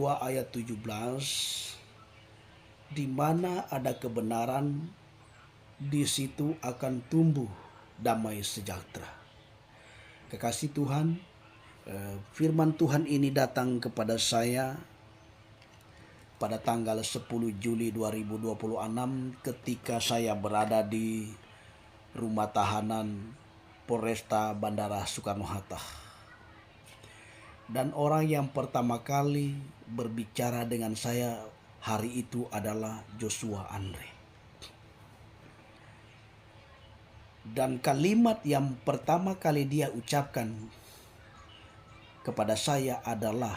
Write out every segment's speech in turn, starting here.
2 ayat 17, di mana ada kebenaran, di situ akan tumbuh damai sejahtera. Kekasih Tuhan, firman Tuhan ini datang kepada saya pada tanggal 10 Juli 2026 ketika saya berada di rumah tahanan Polresta Bandara Soekarno-Hatta. Dan orang yang pertama kali berbicara dengan saya hari itu adalah Joshua Andre. Dan kalimat yang pertama kali dia ucapkan kepada saya adalah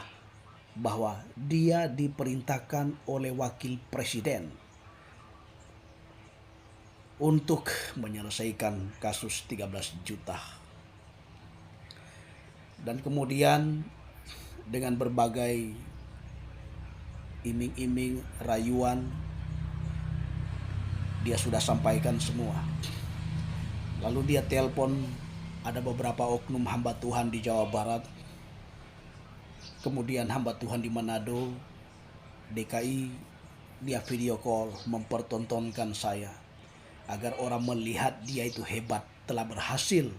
bahwa dia diperintahkan oleh wakil presiden untuk menyelesaikan kasus 13 juta. Dan kemudian dengan berbagai iming-iming rayuan dia sudah sampaikan semua. Lalu dia telepon ada beberapa oknum hamba Tuhan di Jawa Barat, kemudian hamba Tuhan di Manado, DKI, dia video call mempertontonkan saya agar orang melihat dia itu hebat, telah berhasil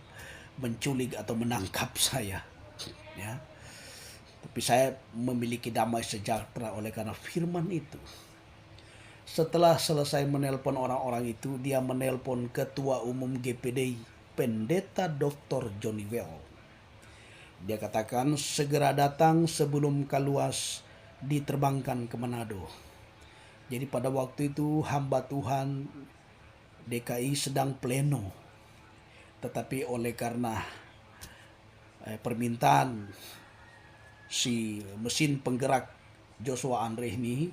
menculik atau menangkap saya, ya. Tapi saya memiliki damai sejahtera oleh karena firman itu. Setelah selesai menelpon orang-orang itu, dia menelpon Ketua Umum GPDI, Pendeta Dr. Johnny Well. Dia katakan segera datang sebelum Kaluas diterbangkan ke Manado. Jadi pada waktu itu hamba Tuhan DKI sedang pleno. Tetapi oleh karena permintaan si mesin penggerak Joshua Andre ini,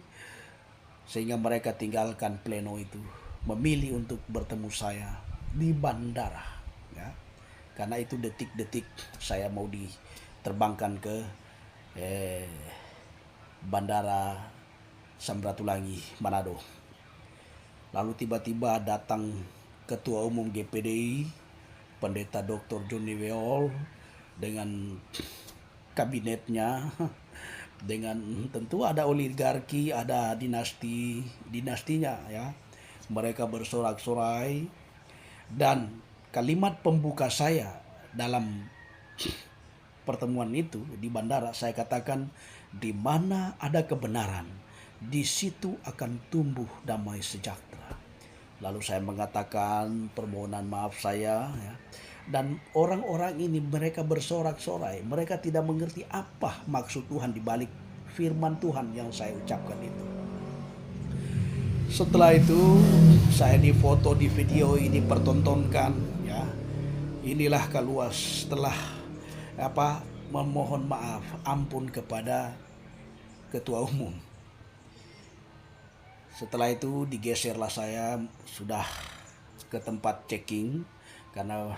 sehingga mereka tinggalkan pleno itu, memilih untuk bertemu saya di bandara, ya. Karena itu detik-detik saya mau diterbangkan ke Bandara Samratulangi Manado. Lalu tiba-tiba datang Ketua Umum GPDI, Pendeta Dr. Johnny Weol dengan kabinetnya, dengan tentu ada oligarki, ada dinastinya, ya. Mereka bersorak-sorai, dan kalimat pembuka saya dalam pertemuan itu di bandara, saya katakan di mana ada kebenaran, di situ akan tumbuh damai sejahtera. Lalu saya mengatakan permohonan maaf saya, ya. Dan orang-orang ini mereka bersorak-sorai, mereka tidak mengerti apa maksud Tuhan di balik firman Tuhan yang saya ucapkan itu. Setelah itu saya difoto, di video ini pertontonkan, ya. Inilah Kaluas setelah memohon maaf, ampun kepada Ketua Umum. Setelah itu digeserlah saya sudah ke tempat checking karena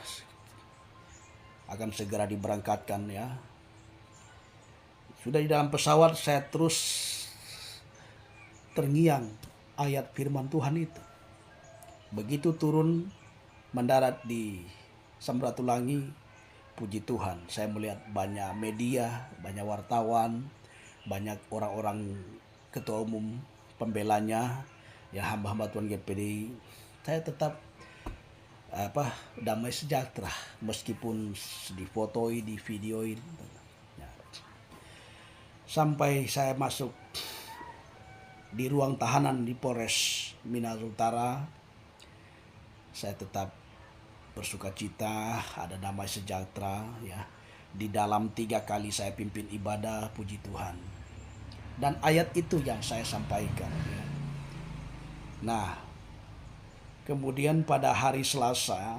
akan segera diberangkatkan, ya. Sudah di dalam pesawat saya terus terngiang ayat firman Tuhan itu. Begitu turun mendarat di Samratulangi, puji Tuhan, saya melihat banyak media, banyak wartawan, banyak orang-orang ketua umum pembelanya, ya, hamba-hamba Tuhan GPDI. Saya tetap damai sejahtera meskipun difotoi, di videoin, ya. Sampai saya masuk di ruang tahanan di Polres Minahasa Utara, saya tetap bersuka cita, ada damai sejahtera, ya. Di dalam 3 kali saya pimpin ibadah, puji Tuhan. Dan ayat itu yang saya sampaikan, ya. Nah, kemudian pada hari Selasa,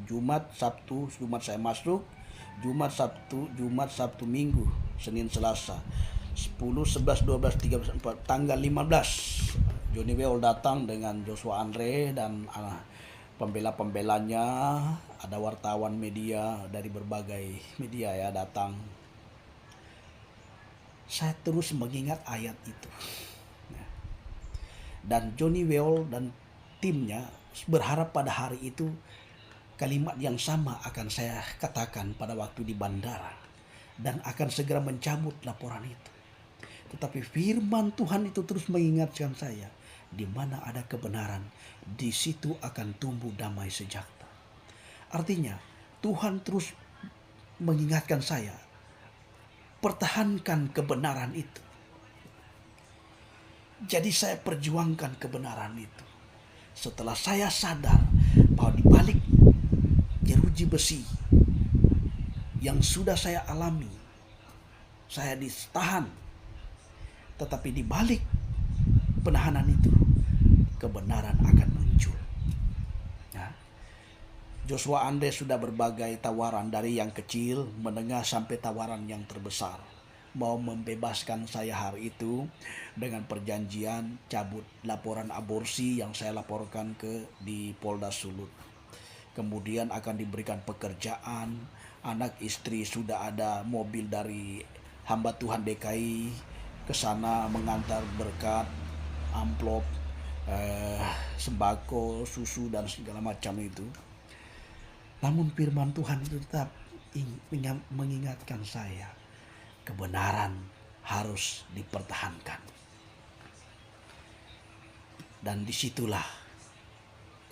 Jumat, Sabtu saya masuk, Jumat, Sabtu, Minggu, Senin, Selasa, 10, 11, 12, 13, 14, tanggal 15 Johnny Weol datang dengan Joshua Andre dan pembela-pembelanya, ada wartawan media dari berbagai media, ya, datang. Saya terus mengingat ayat itu. Dan Johnny Weol dan timnya berharap pada hari itu kalimat yang sama akan saya katakan pada waktu di bandara. dan akan segera mencabut laporan itu. Tetapi firman Tuhan itu terus mengingatkan saya, di mana ada kebenaran, di situ akan tumbuh damai sejahtera. Artinya, Tuhan terus mengingatkan saya, pertahankan kebenaran itu. Jadi saya perjuangkan kebenaran itu. Setelah saya sadar bahwa di balik jeruji besi yang sudah saya alami, saya ditahan, tetapi di balik penahanan itu, kebenaran akan muncul. Ya. Joshua Andes sudah berbagai tawaran, dari yang kecil, menengah, sampai tawaran yang terbesar. Mau membebaskan saya hari itu dengan perjanjian cabut laporan aborsi yang saya laporkan di Polda Sulut. Kemudian akan diberikan pekerjaan, anak istri sudah ada mobil dari hamba Tuhan DKI ke sana mengantar berkat, amplop, sembako, susu dan segala macam itu. Namun firman Tuhan itu tetap mengingatkan saya, kebenaran harus dipertahankan. Dan disitulah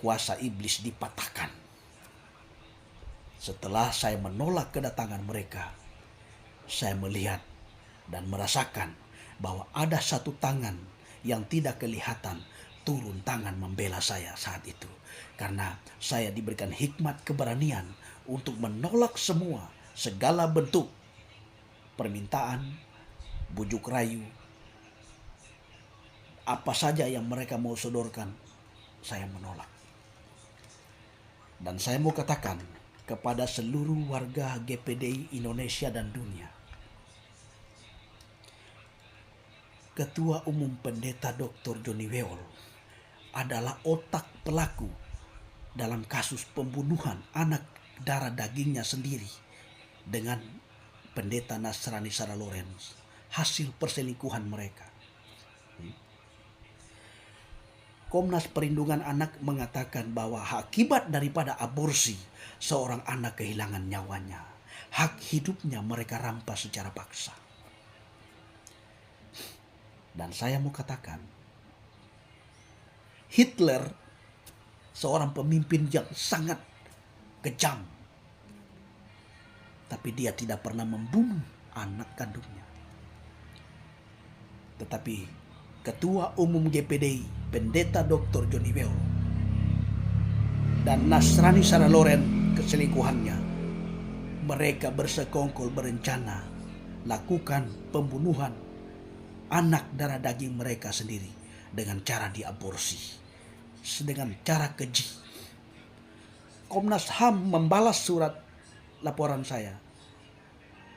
kuasa iblis dipatahkan. Setelah saya menolak kedatangan mereka, saya melihat dan merasakan bahwa ada satu tangan yang tidak kelihatan turun tangan membela saya saat itu. Karena saya diberikan hikmat keberanian untuk menolak segala bentuk permintaan, bujuk rayu, apa saja yang mereka mau sodorkan, saya menolak. Dan saya mau katakan kepada seluruh warga GPDI Indonesia dan dunia, Ketua Umum Pendeta Dr. Johnny Weol adalah otak pelaku dalam kasus pembunuhan anak darah dagingnya sendiri dengan Pendeta Nasrani Sarah Lawrence, hasil perselingkuhan mereka. Komnas Perlindungan Anak mengatakan bahwa akibat daripada aborsi, seorang anak kehilangan nyawanya. Hak hidupnya mereka rampas secara paksa. Dan saya mau katakan, Hitler seorang pemimpin yang sangat kejam, tapi dia tidak pernah membunuh anak kandungnya. Tetapi Ketua Umum GPDI, Pendeta Dr. Johnny Weol, dan Nasrani Sarah Lawrence keselingkuhannya, mereka bersekongkol berencana lakukan pembunuhan anak darah daging mereka sendiri dengan cara diaborsi, dengan cara keji. Komnas HAM membalas surat laporan saya.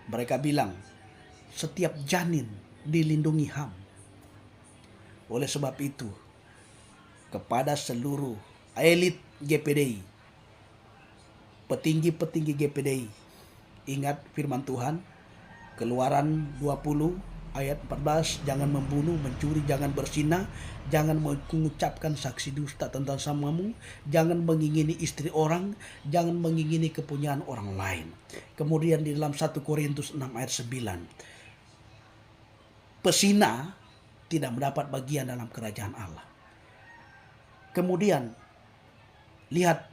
Mereka bilang setiap janin dilindungi HAM. Oleh sebab itu, kepada seluruh elit GPDI, petinggi-petinggi GPDI, ingat firman Tuhan, Keluaran 20 ayat 14, jangan membunuh, mencuri, jangan berzina, jangan mengucapkan saksi dusta tentang samamu, jangan mengingini istri orang, jangan mengingini kepunyaan orang lain. Kemudian di dalam 1 Korintus 6 ayat 9, pesina tidak mendapat bagian dalam kerajaan Allah. Kemudian lihat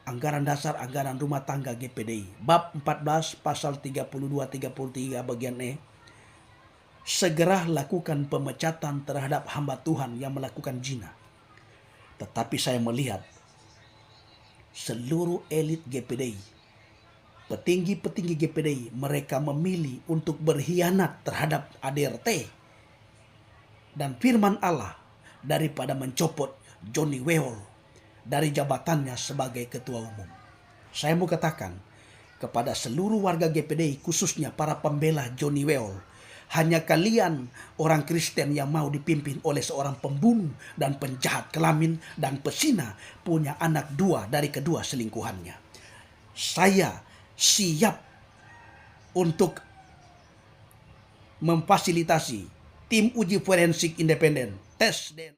anggaran dasar, anggaran rumah tangga GPDI, bab 14 pasal 32-33 bagian E. Segera lakukan pemecatan terhadap hamba Tuhan yang melakukan zina. Tetapi saya melihat seluruh elit GPDI, petinggi-petinggi GPDI, mereka memilih untuk berkhianat terhadap ADRT dan firman Allah daripada mencopot Johnny Weol dari jabatannya sebagai ketua umum. Saya mau katakan kepada seluruh warga GPDI, khususnya para pembela Johnny Weol, hanya kalian orang Kristen yang mau dipimpin oleh seorang pembunuh dan penjahat kelamin dan pesina punya anak dua dari kedua selingkuhannya. Saya siap untuk memfasilitasi tim uji forensik independen, tes DNA.